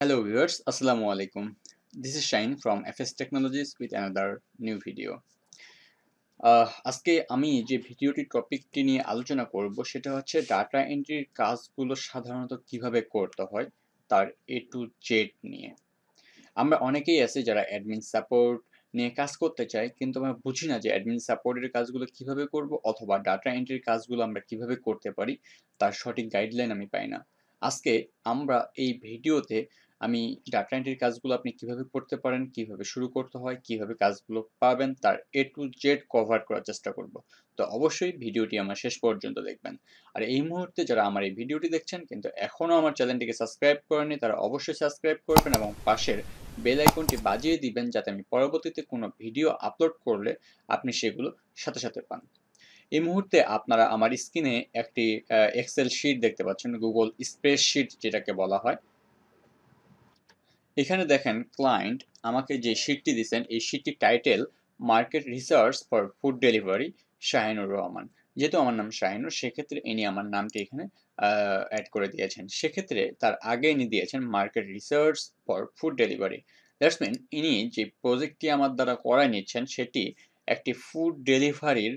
Hello viewers, Assalamu alaikum. This is Shine from FS Technologies with another new video. আজকে আমি যে ভিডিওটি টপিকটি নিয়ে আলোচনা করব সেটা হচ্ছে ডাটা এন্ট্রির কাজগুলো সাধারণত কিভাবে করতে হয় তার এ টু জেড নিয়ে। আমরা অনেকেই আছি যারা অ্যাডমিন সাপোর্ট নিয়ে কাজ করতে চাই, কিন্তু আমরা বুঝি না যে অ্যাডমিন সাপোর্টের কাজগুলো কিভাবে করব অথবা ডাটা এন্ট্রির কাজগুলো আমরা কিভাবে করতে পারি তার সঠিক গাইডলাইন আমি পাই না। আজকে আমরা এই ভিডিওতে আমি ডাটা এন্ট্রির কাজগুলো আপনি কিভাবে করতে পারেন, কিভাবে শুরু করতে হয়, কিভাবে কাজগুলো পাবেন তার এ টু জেড কভার করার চেষ্টা করব। তো অবশ্যই ভিডিওটি আমার শেষ পর্যন্ত দেখবেন। আর এই মুহূর্তে যারা আমার এই ভিডিওটি দেখছেন কিন্তু এখনও আমার চ্যানেলটিকে সাবস্ক্রাইব করেননি, তারা অবশ্যই সাবস্ক্রাইব করবেন এবং পাশের বেল আইকনটি বাজিয়ে দিবেন যাতে আমি পরবর্তীতে কোনো ভিডিও আপলোড করলে আপনি সেগুলো সাথে সাথে পান। এই মুহূর্তে আপনারা আমার স্ক্রিনে একটি এক্সেল শিট দেখতে পাচ্ছেন, গুগল স্প্রেডশিট যেটাকে বলা হয়। এখানে দেখেন ক্লায়েন্ট আমাকে যে শিটটি দিয়েছেন এই শিটটির title market research for food delivery Shahinur Rahman. যেহেতু আমার নাম শাহিনুর, সেক্ষেত্রে ইনি আমার নামটি এখানে অ্যাড করে দিয়েছেন। সেক্ষেত্রে তার আগে ইনি দিয়েছেন market research for food delivery. That's mean ইনি যে প্রজেক্টটি আমার দ্বারা করায় নিচ্ছেন সেটি একটি ফুড ডেলিভারির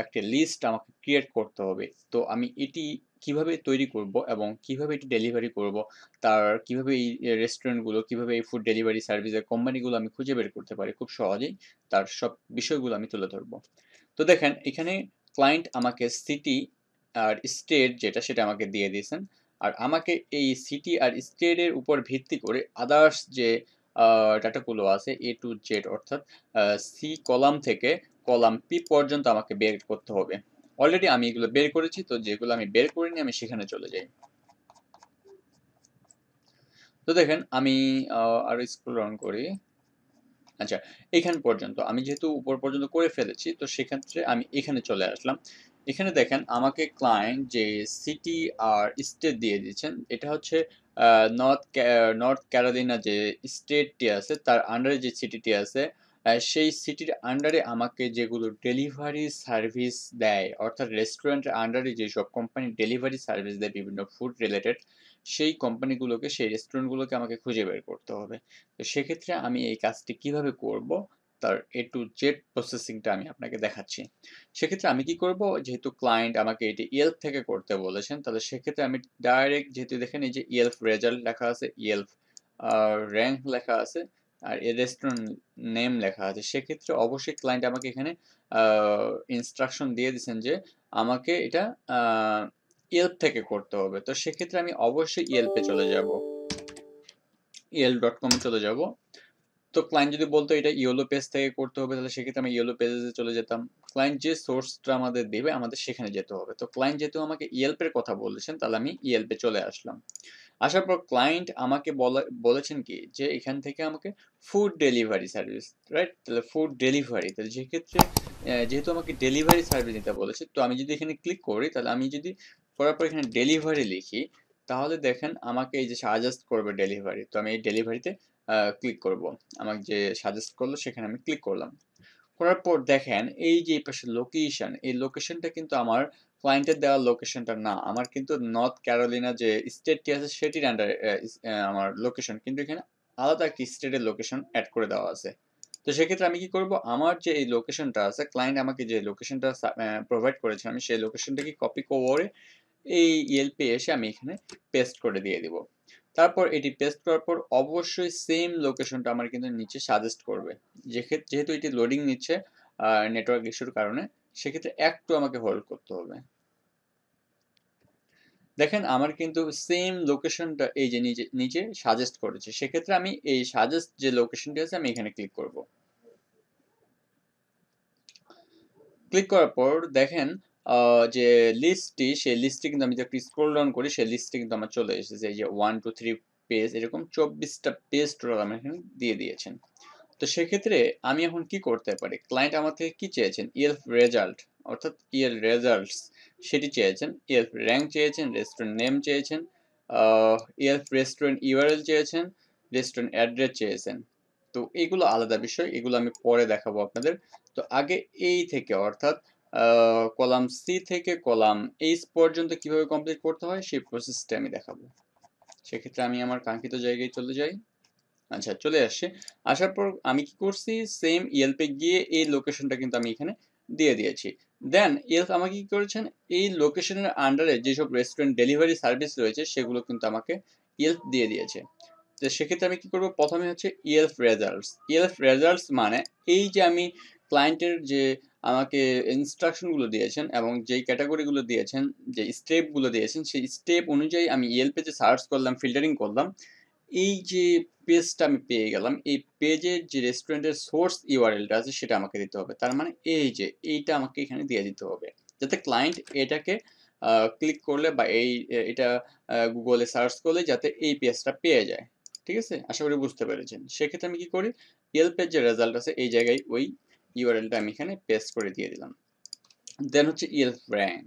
একটি লিস্ট আমাকে ক্রিয়েট করতে হবে। তো আমি এটি কিভাবে তৈরি করব এবং কিভাবে এটি ডেলিভারি করব, তার কিভাবে এই রেস্টুরেন্টগুলো, কিভাবে এই ফুড ডেলিভারি সার্ভিসের কোম্পানিগুলো আমি খুঁজে বের করতে পারি খুব সহজেই, তার সব বিষয়গুলো আমি তুলে ধরবো। তো দেখেন এখানে ক্লায়েন্ট আমাকে সিটি আর স্টেট যেটা সেটা আমাকে দিয়ে দিয়েছেন। আর আমাকে এই সিটি আর স্টেটের উপর ভিত্তি করে আদার্স যে ডাটাগুলো আছে এ টু জেড, অর্থাৎ সি কলাম থেকে কলাম পি পর্যন্ত আমাকে বের করতে হবে। অলরেডি আমি এগুলো বের করেছি, তো যেগুলো আমি বের করিনি আমি সেখানে চলে যাই। তো দেখেন আমি আরো স্ক্রল ডাউন করি। আচ্ছা, এখান পর্যন্ত আমি যেহেতু উপর পর্যন্ত করে ফেলেছি, তো সেক্ষেত্রে আমি এখানে চলে আসলাম। এখানে দেখেন আমাকে ক্লায়েন্ট যে সিটি আর স্টেট দিয়ে দিয়েছেন, এটা হচ্ছে নর্থ ক্যারোলিনা যে স্টেটটি আছে তার আন্ডারে যে সিটিটি আছে, সেই সিটির আন্ডারে আমাকে যেগুলো ডেলিভারি সার্ভিস দেয়, অর্থাৎ রেস্টুরেন্টের আন্ডারে যেসব কোম্পানি ডেলিভারি সার্ভিস দেয় বিভিন্ন ফুড রিলেটেড, সেই কোম্পানিগুলোকে, সেই রেস্টুরেন্টগুলোকে আমাকে খুঁজে বের করতে হবে। তো সেক্ষেত্রে আমি এই কাজটি কিভাবে করব তার এ টু জেড প্রসেসিংটা আমি আপনাকে দেখাচ্ছি। সেক্ষেত্রে আমি কি করব, যেহেতু ক্লায়েন্ট আমাকে এটি ইয়েলপ থেকে করতে বলেছেন, তাহলে সেক্ষেত্রে আমি ডাইরেক্ট, যেহেতু দেখেন এই যে ইয়েলপ রেজাল্ট লেখা আছে, ইয়েলপ র্যাঙ্ক লেখা আছে, আর এর রেস্টুরেন্ট নেম লেখা আছে, সেক্ষেত্রে অবশ্যই ক্লায়েন্ট আমাকে এখানে ইনস্ট্রাকশন দিয়ে দিয়েছেন যে আমাকে এটা ইয়েলপ থেকে করতে হবে। তো সেক্ষেত্রে আমি অবশ্যই ইয়েলপে চলে যাব, yelp.com চলে যাব। তো ক্লায়েন্ট যদি বলতো এটা ইয়েলো পেজ থেকে করতে হবে, তাহলে সেক্ষেত্রে আমি ইয়েলো পেজে চলে যেতাম। ক্লায়েন্ট যে সোর্সটা আমাদের দেবে আমাদের সেখানে যেতে হবে। তো ক্লায়েন্ট যেহেতু আমাকে ইয়েলপের কথা বলেছেন, তাহলে আমি ইয়েলপে চলে আসলাম। আসার পর ক্লায়েন্ট আমাকে বলেছেন কি যে এখান থেকে আমাকে ফুড ডেলিভারি সার্ভিস, রাইট? তাহলে ফুড ডেলিভারি, তাহলে সেক্ষেত্রে যেহেতু আমাকে ডেলিভারি সার্ভিস নিতে বলেছে, তো আমি যদি এখানে ক্লিক করি, তাহলে আমি যদি করার পর এখানে ডেলিভারি লিখি, তাহলে দেখেন আমাকে এই যে সাজেস্ট করবে ডেলিভারি। তো আমি এই ডেলিভারিতে ক্লিক করব। আমাকে যে সাজেস্ট করলো সেখানে আমি ক্লিক করলাম। করার পর দেখেন এই যে এই পাশে লোকেশন, এই লোকেশনটা কিন্তু আমার ক্লায়েন্টের দেওয়া লোকেশনটা না, আমার কিন্তু নর্থ ক্যারোলিনা যে স্টেটটি আছে সেটির আন্ডারে আমার লোকেশন, কিন্তু এখানে আলাদা একটি স্টেটের লোকেশন অ্যাড করে দেওয়া আছে। তো সেক্ষেত্রে আমি কি করব, আমার যে এই লোকেশনটা আছে, ক্লায়েন্ট আমাকে যে লোকেশনটা প্রোভাইড করেছে, আমি সেই লোকেশনটাকে কপি করে এই ইয়েলপে এসে আমি এখানে পেস্ট করে দিয়ে দিব। তারপর এটি পেস্ট করার পর অবশ্যই সেম লোকেশনটা আমার কিন্তু নিচে সাজেস্ট করবে। যেহেতু এটি লোডিং নিচ্ছে নেটওয়ার্ক ইস্যুর কারণে, সেক্ষেত্রে একটু আমাকে হোল্ড করতে হবে। দেখেন আমার কিন্তু সেম লোকেশনটা এই যে নিচে নিচে সাজেস্ট করেছে, সেক্ষেত্রে আমি এই সাজেস্ট যে লোকেশনটি আছে আমি এখানে ক্লিক করব। ক্লিক করার পর দেখেন যে লিস্টটি, সেই লিস্টটি কিন্তু আমি যদি একটু স্ক্রল ডাউন করি, সেই লিস্টটি কিন্তু আমার চলে এসেছে। এই যে 1 2 3 পেজ, এরকম 24টা পেজ টোটাল আমার এখানে দিয়ে দিয়েছেন। তো সেক্ষেত্রে আমি এখন কি করতে পারি, ক্লায়েন্ট আমার থেকে কি চেয়েছেন, ইয়েলপ রেজাল্ট, অর্থাৎ ইয়েল রেজাল্টস সেটি চেয়েছেন, ইয়েলপ র্যাঙ্ক চেয়েছেন, রেস্টুরেন্ট নেম চেয়েছেন, ইয়েলপ রেস্টুরেন্ট ইউআরএল চেয়েছেন, রেস্টুরেন্ট অ্যাড্রেস চেয়েছেন। তো এগুলো আলাদা বিষয়, এগুলো আমি পরে দেখাবো আপনাদের। তো আগে এই থেকে, অর্থাৎ কলাম সি থেকে কলাম এইচ পর্যন্ত কিভাবে কমপ্লিট করতে হয় সেই প্রসেসটা আমি দেখাবো। সেক্ষেত্রে আমি আমার কাঙ্ক্ষিত জায়গায় চলে যাই। আচ্ছা, চলে আসছে। আসার পর আমি কি করছি, সেম ইয়েলপে গিয়ে এই লোকেশনটা কিন্তু আমি এখানে দিয়ে দিয়েছি। দেন ইয়েলপ আমাকে কি করেছেন, এই লোকেশনের আন্ডারে যেসব রেস্টুরেন্ট ডেলিভারি সার্ভিস রয়েছে সেগুলো কিন্তু আমাকে ইয়েলপ দিয়ে দিয়েছে। তো সেক্ষেত্রে আমি কি করব, প্রথমে হচ্ছে ইয়েলপ রেজাল্টস। ইয়েলপ রেজাল্টস মানে এই যে আমি ক্লায়েন্টের যে আমাকে ইনস্ট্রাকশনগুলো দিয়েছেন এবং যেই ক্যাটাগরিগুলো দিয়েছেন, যে স্টেপগুলো দিয়েছেন, সেই স্টেপ অনুযায়ী আমি ইয়েলপে যে সার্চ করলাম, ফিল্টারিং করলাম, এই যে পেজটা আমি পেয়ে গেলাম, এই পেজের যে রেস্টুরেন্টের সোর্স ইউআরএলটা আছে সেটা আমাকে দিতে হবে। তার মানে এই যে এইটা আমাকে এখানে দিয়ে দিতে হবে, যাতে ক্লায়েন্ট এটাকে ক্লিক করলে বা এটা গুগলে সার্চ করলে যাতে এই পেজটা পেয়ে যায়। ঠিক আছে, আশা করি বুঝতে পেরেছেন। সেক্ষেত্রে আমি কি করি, ইয়েলপের যে রেজাল্ট আছে এই জায়গায় ওই ইউআরএলটা আমি এখানে পেস্ট করে দিয়ে দিলাম। দেন হচ্ছে ইয়েলপ র্যাঙ্ক।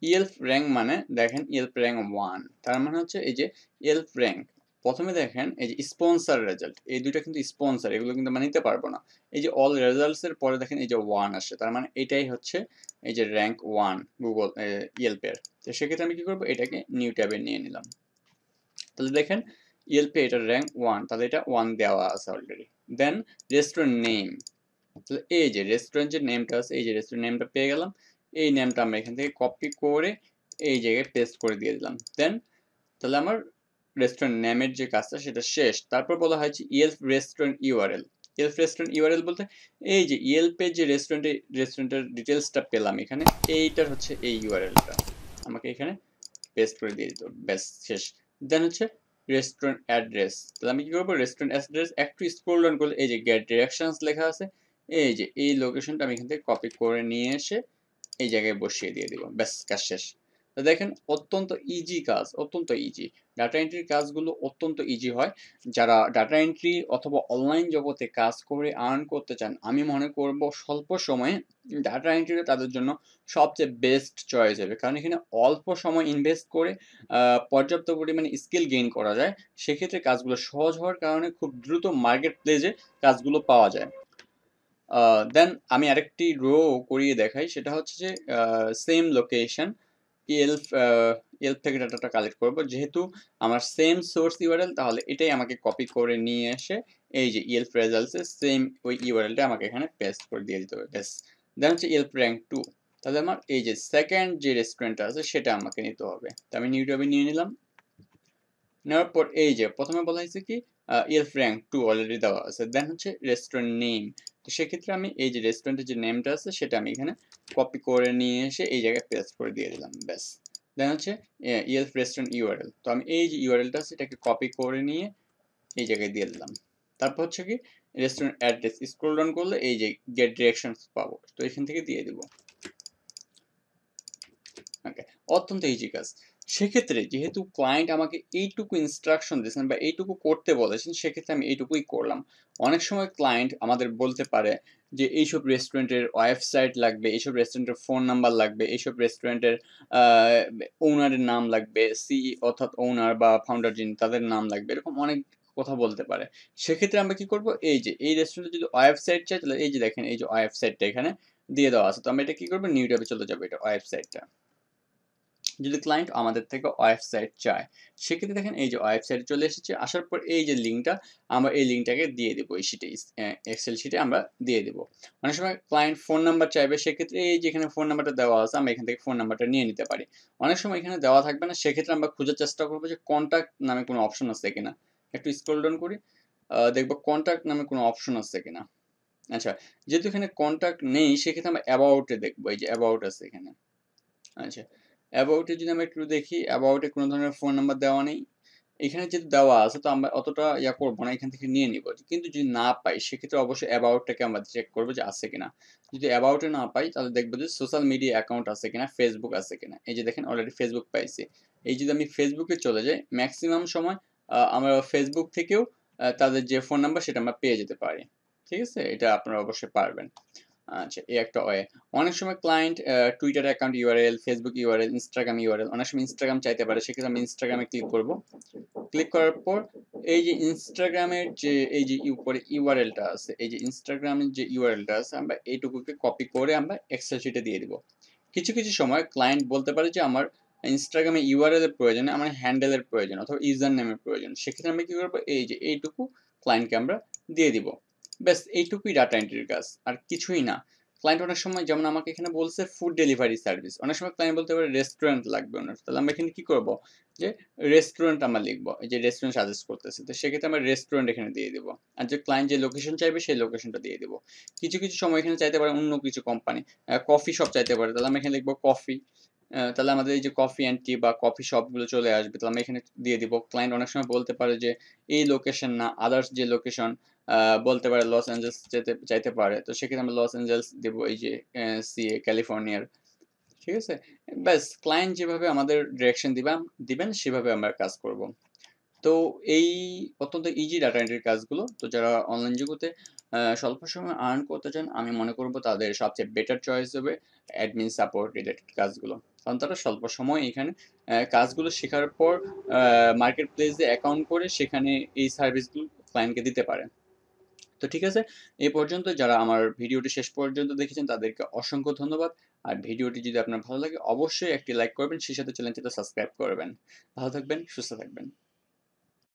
ইয়েলপ র্যাঙ্ক মানে দেখেন ইয়েলপ র্যাঙ্ক 1, তার মানে হচ্ছে এই যে ইয়েলপ র্যাঙ্ক। প্রথমে দেখেন এই যে স্পন্সর রেজাল্ট, এই দুইটা কিন্তু স্পন্সর, এগুলো কিন্তু আমরা নিতে পারবো না। এই যে অল রেজাল্টস এর পরে দেখেন এই যে 1 আসে, তার মানে এটাই হচ্ছে এই যে র্যাঙ্ক 1 গুগল ইয়েলপের। তো সেক্ষেত্রে আমি কি করবো, এটাকে নিউ ট্যাবে নিয়ে নিলাম। তাহলে দেখেন ইয়েলপে এটা র্যাঙ্ক 1, তাহলে এটা 1 দেওয়া আছে অলরেডি। দেন রেস্টুরেন্ট নেম, তাহলে এই যে রেস্টুরেন্ট যে নেমটা আছে, এই যে রেস্টুরেন্ট নেমটা পেয়ে গেলাম। এই নেমটা আমরা এখান থেকে কপি করে এই জায়গায় পেস্ট করে দিয়ে দিলাম। দেন তাহলে আমার রেস্টুরেন্ট নেমের যে কাজটা সেটা শেষ। তারপর বলা হয়েছে yelp restaurant URL. Yelp restaurant URL বলতে এই যে ইয়েলপে যে রেস্টুরেন্টের ডিটেলসটা পেলাম এখানে, এইটার হচ্ছে এই ইউআরএলটা আমাকে এখানে পেস্ট করে দিয়ে দিতে হবে, ব্যাস শেষ। দেন হচ্ছে রেস্টুরেন্ট অ্যাড্রেস, তাহলে আমি কি করবো, রেস্টুরেন্ট অ্যাড্রেস একটু স্ক্রল ডাউন করলে এই যে গেট ডিরেকশনস লেখা আছে, এই যে এই লোকেশনটা আমি এখান থেকে কপি করে নিয়ে এসে এই জায়গায় বসিয়ে দিয়ে দিব, ব্যাস কাজ শেষ। তো দেখেন অত্যন্ত ইজি কাজ, অত্যন্ত ইজি। ডাটা এন্ট্রির কাজগুলো অত্যন্ত ইজি হয়। যারা ডাটা এন্ট্রি অথবা অনলাইন জগতে কাজ করে আর্ন করতে চান, আমি মনে করব স্বল্প সময়ে ডাটা এন্ট্রিটা তাদের জন্য সবচেয়ে বেস্ট চয়েস হবে, কারণ এখানে অল্প সময় ইনভেস্ট করে পর্যাপ্ত পরিমাণে স্কিল গেইন করা যায়। সেক্ষেত্রে কাজগুলো সহজ হওয়ার কারণে খুব দ্রুত মার্কেট প্লেসে কাজগুলো পাওয়া যায়। দেন আমি আরেকটি রো করিয়ে দেখাই, সেটা হচ্ছে যে সেম লোকেশন ইয়েলপ ইয়েলপ থেকে ডাটাটা কালেক্ট করব, যেহেতু আমার সেম সোর্স ইউআরএল, তাহলে এটাই আমাকে কপি করে নিয়ে এসে এই যে ইয়েলপ রেজাল্টসে সেম ওই ইউআরএলটা আমাকে এখানে পেস্ট করে দিয়ে দিতে হবে, ব্যাস। দেন হচ্ছে ইয়েলপ র্যাঙ্ক 2, তাহলে আমার এই যে সেকেন্ড যে রেস্টুরেন্টটা আছে সেটা আমাকে নিতে হবে, তো আমি নিউ ট্যাবে নিয়ে নিলাম। নেওয়ার পর এই যে প্রথমে বলা হয়েছে কি ইয়েলপ র্যাঙ্ক 2 অলরেডি দেওয়া আছে। দেন হচ্ছে রেস্টুরেন্ট নেম, তো সেক্ষেত্রে আমি এই যে রেস্টুরেন্টের যে নেমটা আছে সেটা আমি এখানে কপি করে নিয়ে এসে এই জায়গায় পেস্ট করে দিয়ে দিলাম, ব্যাস। দেন হচ্ছে ইয়েলপ রেস্টুরেন্ট ইউআরএল, তো আমি এই যে ইউআরএলটা আছে এটাকে কপি করে নিয়ে এই জায়গায় দিয়ে দিলাম। তারপর হচ্ছে কি রেস্টুরেন্ট অ্যাড্রেস, স্ক্রল ডাউন করলে এই যে গেট ডিরেকশনস পাবো, তো এখান থেকে দিয়ে দিব। ওকে, অত্যন্ত ইজি কাজ। সেক্ষেত্রে যেহেতু ক্লায়েন্ট আমাকে এইটুকু ইনস্ট্রাকশন দিয়েছেন বা এইটুকু করতে বলেছেন, সেক্ষেত্রে আমি এইটুকুই করলাম। অনেক সময় ক্লায়েন্ট আমাদের বলতে পারে যে এইসব রেস্টুরেন্টের ওয়েবসাইট লাগবে, এইসব রেস্টুরেন্টের ফোন নাম্বার লাগবে, এইসব রেস্টুরেন্টের ওনারের নাম লাগবে, অর্থাৎ ওনার বা ফাউন্ডার যিনি তাদের নাম লাগবে, এরকম অনেক কথা বলতে পারে। সেক্ষেত্রে আমরা কি করব, এই যে এই রেস্টুরেন্টের যদি ওয়েবসাইট চাই, তাহলে এই যে দেখেন এই যে ওয়েবসাইটটা এখানে দিয়ে দেওয়া আছে, তো আমরা এটা কি করবো, নিউ ট্যাবে চলে যাবো, এটা ওয়েবসাইটটা। যদি ক্লায়েন্ট আমাদের থেকে ওয়েবসাইট চায়, সেক্ষেত্রে দেখেন এই যে ওয়েবসাইটে চলে এসেছে। আসার পর এই যে লিঙ্কটা, আমরা এই লিঙ্কটাকে দিয়ে দেবো এই শিটে, এক্সেল শিটে আমরা দিয়ে দেবো। অনেক সময় ক্লায়েন্ট ফোন নাম্বার চাইবে, সেক্ষেত্রে এই যে এখানে ফোন নাম্বারটা দেওয়া আছে, আমরা এখান থেকে ফোন নাম্বারটা নিয়ে নিতে পারি। অনেক সময় এখানে দেওয়া থাকবে না, সেক্ষেত্রে আমরা খোঁজার চেষ্টা করবো যে কন্ট্যাক্ট নামে কোনো অপশন আছে কিনা। একটু স্ক্রল ডাউন করি, দেখবো কন্ট্যাক্ট নামে কোনো অপশন আছে কিনা। আচ্ছা, যেহেতু এখানে কন্ট্যাক্ট নেই, সেক্ষেত্রে আমরা অ্যাবাউটে দেখবো, এই যে অ্যাবাউট আছে এখানে। আচ্ছা, অ্যাবাউটে যদি আমরা একটু দেখি, অ্যাবাউটে কোনো ধরনের ফোন নাম্বার দেওয়া নেই। এখানে যেহেতু দেওয়া আছে, তো আমরা অতটা করবো না, এখান থেকে নিয়ে নিব। কিন্তু যদি না পাই, সেক্ষেত্রে অবশ্যই অ্যাবাউটটাকে আমরা চেক করবো যে আছে কিনা। যদি অ্যাবাউটে না পাই, তাহলে দেখবো যে সোশ্যাল মিডিয়া অ্যাকাউন্ট আছে কিনা, ফেসবুক আছে কিনা। এই যে দেখেন অলরেডি ফেসবুক পাইছি। এই যদি আমি ফেসবুকে চলে যাই, ম্যাক্সিমাম সময় আমরা ফেসবুক থেকেও তাদের যে ফোন নাম্বার সেটা আমরা পেয়ে যেতে পারি। ঠিক আছে, এটা আপনারা অবশ্যই পারবেন। আচ্ছা, এই একটা ওয়ে। অনেক সময় client Twitter account URL, Facebook URL, Instagram URL, অনেক সময় ইনস্টাগ্রাম চাইতে পারে, সেক্ষেত্রে আমি ইনস্টাগ্রামে ক্লিক করব। ক্লিক করার পর এই যে ইনস্টাগ্রামের যে এই যে উপরে ইউআরএলটা আছে, এই যে ইনস্টাগ্রামের যে ইউআরএলটা আছে, আমরা এইটুকুকে কপি করে আমরা এক্সেল শিটে দিয়ে দিব। কিছু কিছু সময় ক্লায়েন্ট বলতে পারে যে আমার ইনস্টাগ্রামে ইউআরএল এর প্রয়োজন, আমার হ্যান্ডেলের প্রয়োজন অথবা ইউজার নেমের প্রয়োজন, সেক্ষেত্রে আমি কি করবো, এই যে এইটুকু ক্লায়েন্টকে আমরা দিয়ে দিব। ব্যাস এইটুকুই ডাটা এন্ট্রির কাজ, আর কিছুই না। ক্লায়েন্ট অনেক সময় যেমন আমাকে এখানে বলছে ফুড ডেলিভারি সার্ভিস, অনেক সময় ক্লায়েন্ট বলতে পারে রেস্টুরেন্ট লাগবে ওনার, তাহলে আমরা এখানে কি করব, যে রেস্টুরেন্ট আমরা লিখবো, এই যে রেস্টুরেন্ট সাজেস্ট করতেছে, তো সেক্ষেত্রে আমরা রেস্টুরেন্ট এখানে দিয়ে দিব। আর যে ক্লায়েন্ট যে লোকেশন চাইবে সেই লোকেশনটা দিয়ে দিব। কিছু কিছু সময় এখানে চাইতে পারে অন্য কিছু কোম্পানি, কফি শপ চাইতে পারে, তাহলে আমরা এখানে লিখবো কফি। তাহলে আমাদের এই যে কফি অ্যান্ড টি বা কফি শপগুলো চলে আসবে, তাহলে আমরা এখানে দিয়ে দিব। ক্লায়েন্ট অনেক সময় বলতে পারে যে এই লোকেশন না, আদার্স যে লোকেশন বলতে পারে, লস অ্যাঞ্জেলস যেতে চাইতে পারে, তো সেক্ষেত্রে আমরা লস অ্যাঞ্জেলস দেবো, এই যে সিএ ক্যালিফোর্নিয়ার। ঠিক আছে? ব্যাস ক্লায়েন্ট যেভাবে আমাদের ডিরেকশন দিবেন সেভাবে আমরা কাজ করব। তো এই অত্যন্ত ইজি ডাটা এন্ট্রির কাজগুলো। তো যারা অনলাইন জগতে স্বল্প সময়ে আর্ন করতে চান, আমি মনে করব তাদের সবচেয়ে বেটার চয়েস হবে অ্যাডমিন সাপোর্ট রিলেটেড কাজগুলো। কারণ তারা স্বল্প সময়ে এখানে কাজগুলো শেখার পর মার্কেট প্লেসে অ্যাকাউন্ট করে সেখানে এই সার্ভিসগুলো ক্লায়েন্টকে দিতে পারে। তো ঠিক আছে, এই পর্যন্ত যারা আমার ভিডিওটি শেষ পর্যন্ত দেখেছেন তাদেরকে অসংখ্য ধন্যবাদ। আর ভিডিওটি যদি আপনার ভালো লাগে অবশ্যই একটি লাইক করবেন, সেই সাথে চ্যানেলটিতে সাবস্ক্রাইব করবেন। ভালো থাকবেন, সুস্থ থাকবেন।